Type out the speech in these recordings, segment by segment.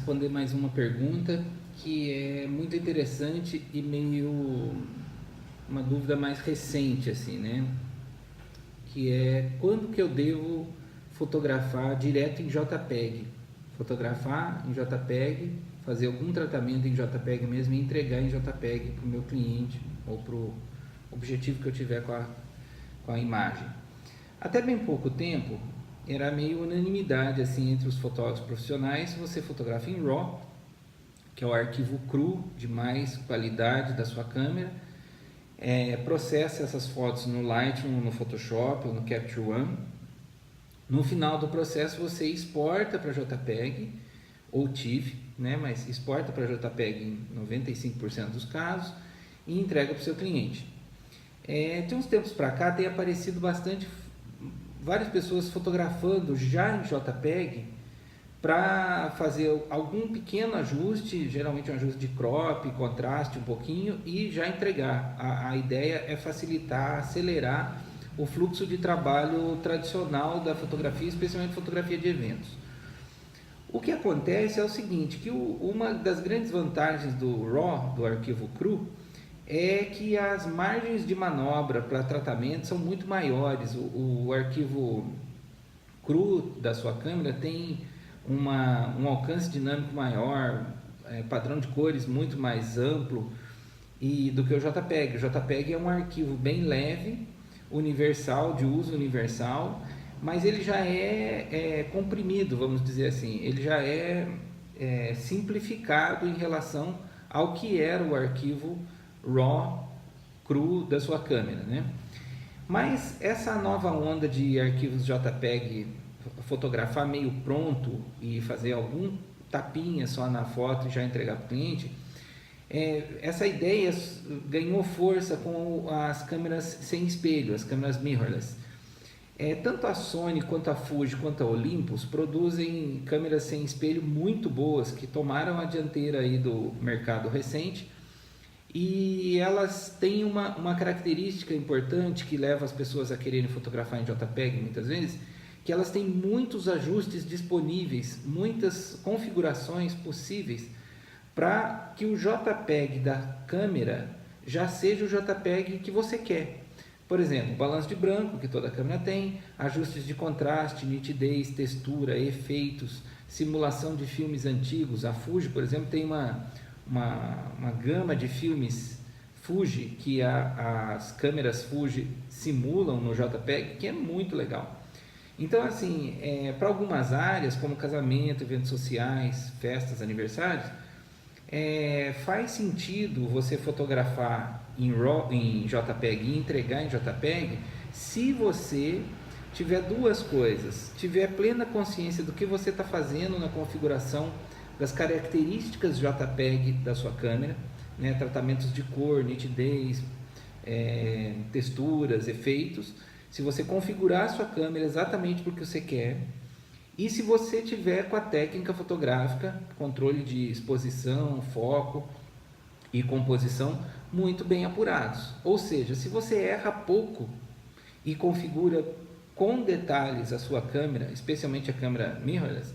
responder mais uma pergunta que é muito interessante e meio uma dúvida mais recente, assim, né? Que é quando que eu devo fotografar direto em JPEG? Fotografar em JPEG, fazer algum tratamento em JPEG mesmo e entregar em JPEG para o meu cliente ou para o objetivo que eu tiver com a imagem. Até bem pouco tempo, era meio unanimidade assim entre os fotógrafos profissionais, você fotografa em RAW, que é o arquivo cru de mais qualidade da sua câmera, processa essas fotos no Lightroom, no Photoshop ou no Capture One. No final do processo você exporta para JPEG ou TIFF, né? Mas exporta para JPEG em 95% dos casos e entrega para o seu cliente. De uns tempos para cá tem aparecido bastante várias pessoas fotografando já em JPEG para fazer algum pequeno ajuste, geralmente um ajuste de crop, contraste um pouquinho e já entregar. A ideia é facilitar, acelerar o fluxo de trabalho tradicional da fotografia, especialmente fotografia de eventos. O que acontece é o seguinte, que uma das grandes vantagens do RAW, do arquivo cru, é que as margens de manobra para tratamento são muito maiores. O arquivo cru da sua câmera tem um alcance dinâmico maior, padrão de cores muito mais amplo do que o JPEG. O JPEG é um arquivo bem leve, universal, de uso universal, mas ele já é comprimido, vamos dizer assim, ele já é simplificado em relação ao que era o arquivo RAW cru da sua câmera, né? Mas essa nova onda de arquivos JPEG, fotografar meio pronto e fazer algum tapinha só na foto e já entregar para o cliente, essa ideia ganhou força com as câmeras sem espelho, as câmeras mirrorless. Tanto a Sony quanto a Fuji quanto a Olympus produzem câmeras sem espelho muito boas que tomaram a dianteira aí do mercado recente. E elas têm uma característica importante que leva as pessoas a quererem fotografar em JPEG muitas vezes, que elas têm muitos ajustes disponíveis, muitas configurações possíveis para que o JPEG da câmera já seja o JPEG que você quer. Por exemplo, balanço de branco, que toda câmera tem, ajustes de contraste, nitidez, textura, efeitos, simulação de filmes antigos. A Fuji, por exemplo, tem uma gama de filmes Fuji que as câmeras Fuji simulam no JPEG, que é muito legal. Então, assim, para algumas áreas, como casamento, eventos sociais, festas, aniversários, faz sentido você fotografar em JPEG e entregar em JPEG se você tiver duas coisas, tiver plena consciência do que você está fazendo na configuração das características JPEG da sua câmera, né? Tratamentos de cor, nitidez, texturas, efeitos. Se você configurar a sua câmera exatamente para o que você quer, e se você tiver com a técnica fotográfica, controle de exposição, foco e composição muito bem apurados. Ou seja, se você erra pouco e configura com detalhes a sua câmera, especialmente a câmera mirrorless,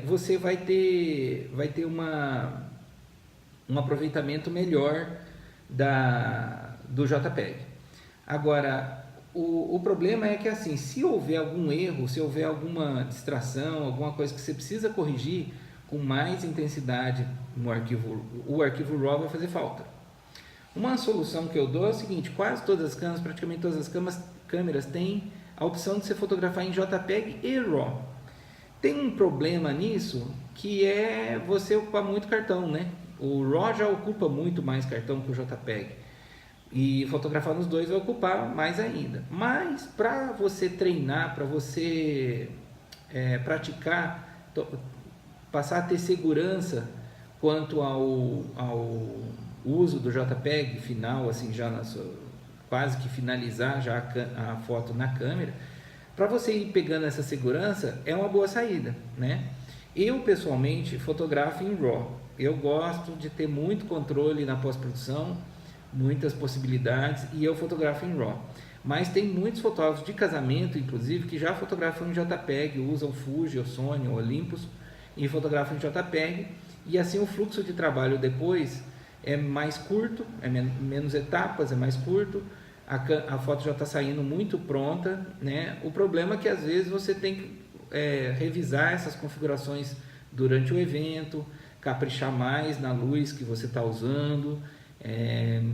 você vai ter um aproveitamento melhor do JPEG. Agora, o problema é que assim, se houver algum erro, se houver alguma distração, alguma coisa que você precisa corrigir com mais intensidade no arquivo, o arquivo RAW vai fazer falta. Uma solução que eu dou é o seguinte: quase todas as câmeras, praticamente todas as câmeras têm a opção de você fotografar em JPEG e RAW. Tem um problema nisso, que é você ocupar muito cartão, né? O RAW já ocupa muito mais cartão que o JPEG. E fotografar nos dois vai ocupar mais ainda. Mas para você treinar, para você praticar, passar a ter segurança quanto ao uso do JPEG final, assim, já quase que finalizar já a foto na câmera, para você ir pegando essa segurança, é uma boa saída, né? Eu, pessoalmente, fotografo em RAW. Eu gosto de ter muito controle na pós-produção, muitas possibilidades, e eu fotografo em RAW. Mas tem muitos fotógrafos de casamento, inclusive, que já fotografam em JPEG, usam Fuji, ou Sony, ou Olympus, e fotografa em JPEG, e assim o fluxo de trabalho depois é mais curto, é menos etapas, é mais curto, a foto já está saindo muito pronta, né? O problema é que às vezes você tem que revisar essas configurações durante o evento, caprichar mais na luz que você está usando.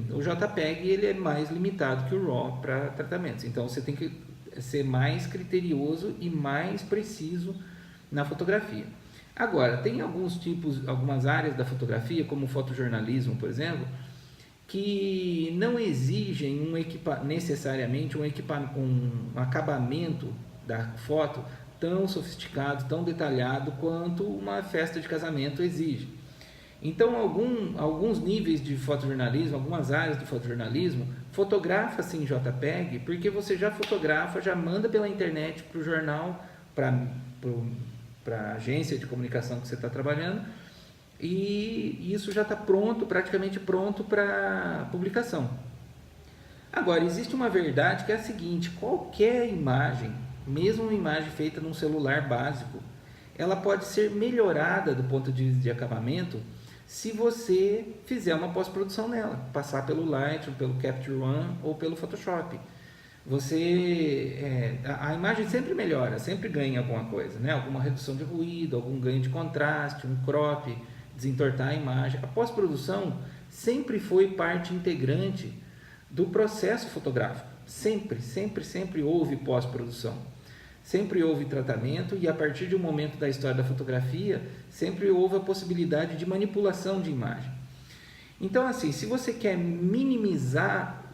O JPEG ele é mais limitado que o RAW para tratamentos, então você tem que ser mais criterioso e mais preciso na fotografia. Agora, tem algumas áreas da fotografia, como o fotojornalismo, por exemplo, que não exigem necessariamente um acabamento da foto tão sofisticado, tão detalhado quanto uma festa de casamento exige. Então, alguns níveis de fotojornalismo, algumas áreas do fotojornalismo, fotografa-se em JPEG, porque você já fotografa, já manda pela internet para o jornal, para a agência de comunicação que você está trabalhando, e isso já está praticamente pronto para publicação. Agora, existe uma verdade que é a seguinte: qualquer imagem, mesmo uma imagem feita num celular básico, ela pode ser melhorada do ponto de vista de acabamento se você fizer uma pós-produção nela, passar pelo Lightroom, pelo Capture One ou pelo Photoshop. A imagem sempre melhora, sempre ganha alguma coisa, né? Alguma redução de ruído, algum ganho de contraste, um crop, desentortar a imagem. A pós-produção sempre foi parte integrante do processo fotográfico. Sempre houve pós-produção. Sempre houve tratamento, e a partir de um momento da história da fotografia, sempre houve a possibilidade de manipulação de imagem. Então, assim, se você quer minimizar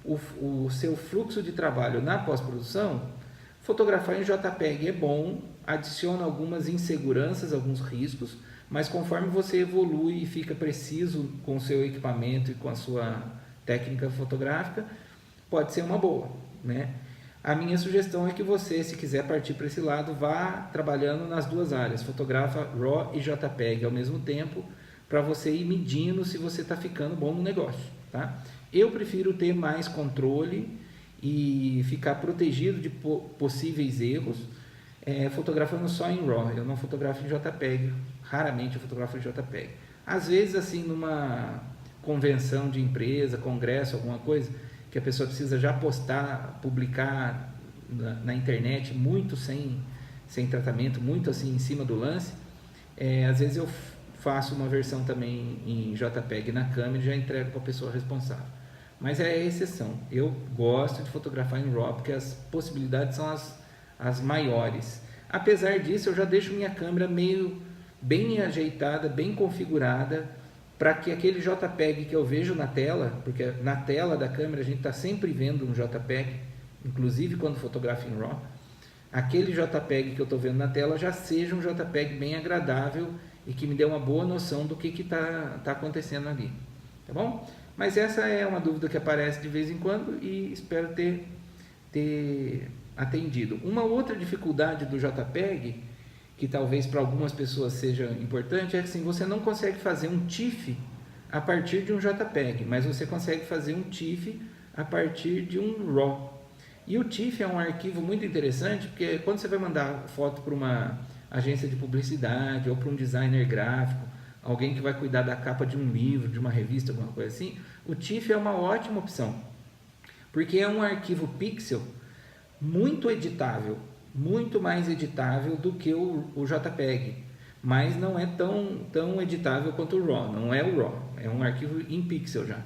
o seu fluxo de trabalho na pós-produção, fotografar em JPEG é bom, adiciona algumas inseguranças, alguns riscos, mas conforme você evolui e fica preciso com o seu equipamento e com a sua técnica fotográfica, pode ser uma boa, né? A minha sugestão é que você, se quiser partir para esse lado, vá trabalhando nas duas áreas, fotografa RAW e JPEG ao mesmo tempo, para você ir medindo se você está ficando bom no negócio, tá? Eu prefiro ter mais controle e ficar protegido de possíveis erros, fotografando só em RAW. Eu não fotografo em JPEG, raramente eu fotografo em JPEG. Às vezes, assim, numa convenção de empresa, congresso, alguma coisa, que a pessoa precisa já postar, publicar na internet, muito sem tratamento, muito assim em cima do lance, às vezes eu faço uma versão também em JPEG na câmera e já entrego para a pessoa responsável. Mas é a exceção. Eu gosto de fotografar em RAW porque as possibilidades são as maiores. Apesar disso, eu já deixo minha câmera bem ajeitada, bem configurada, para que aquele JPEG que eu vejo na tela, porque na tela da câmera a gente está sempre vendo um JPEG, inclusive quando fotografa em RAW, aquele JPEG que eu estou vendo na tela já seja um JPEG bem agradável e que me dê uma boa noção do que está acontecendo ali, tá bom? Mas essa é uma dúvida que aparece de vez em quando e espero ter atendido. Uma outra dificuldade do JPEG, que talvez para algumas pessoas seja importante, é que assim, você não consegue fazer um TIFF a partir de um JPEG, mas você consegue fazer um TIFF a partir de um RAW. E o TIFF é um arquivo muito interessante, porque quando você vai mandar foto para uma agência de publicidade ou para um designer gráfico, alguém que vai cuidar da capa de um livro, de uma revista, alguma coisa assim, o TIFF é uma ótima opção, porque é um arquivo pixel muito editável, muito mais editável do que o JPEG, mas não é tão editável quanto o RAW, não é o RAW, é um arquivo em pixel já.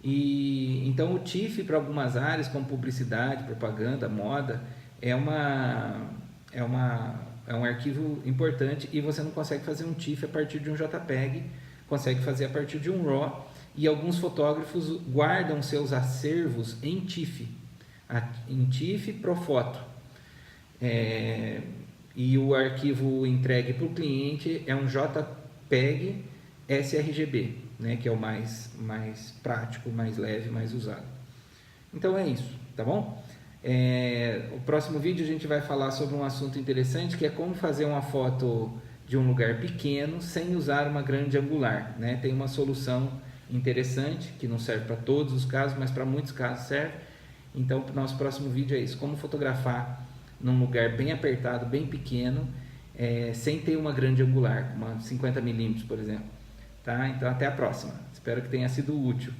E então o TIFF para algumas áreas como publicidade, propaganda, moda, é um arquivo importante, e você não consegue fazer um TIFF a partir de um JPEG, consegue fazer a partir de um RAW, e alguns fotógrafos guardam seus acervos em TIFF Profoto. E o arquivo entregue para o cliente é um JPEG sRGB, né, que é o mais prático, mais leve, mais usado. Então é isso, tá bom? O próximo vídeo a gente vai falar sobre um assunto interessante, que é como fazer uma foto de um lugar pequeno sem usar uma grande angular, né? Tem uma solução interessante que não serve para todos os casos, mas para muitos casos serve. Então o nosso próximo vídeo é isso: como fotografar num lugar bem apertado, bem pequeno, sem ter uma grande angular, uma 50 milímetros, por exemplo. Tá? Então até a próxima. Espero que tenha sido útil.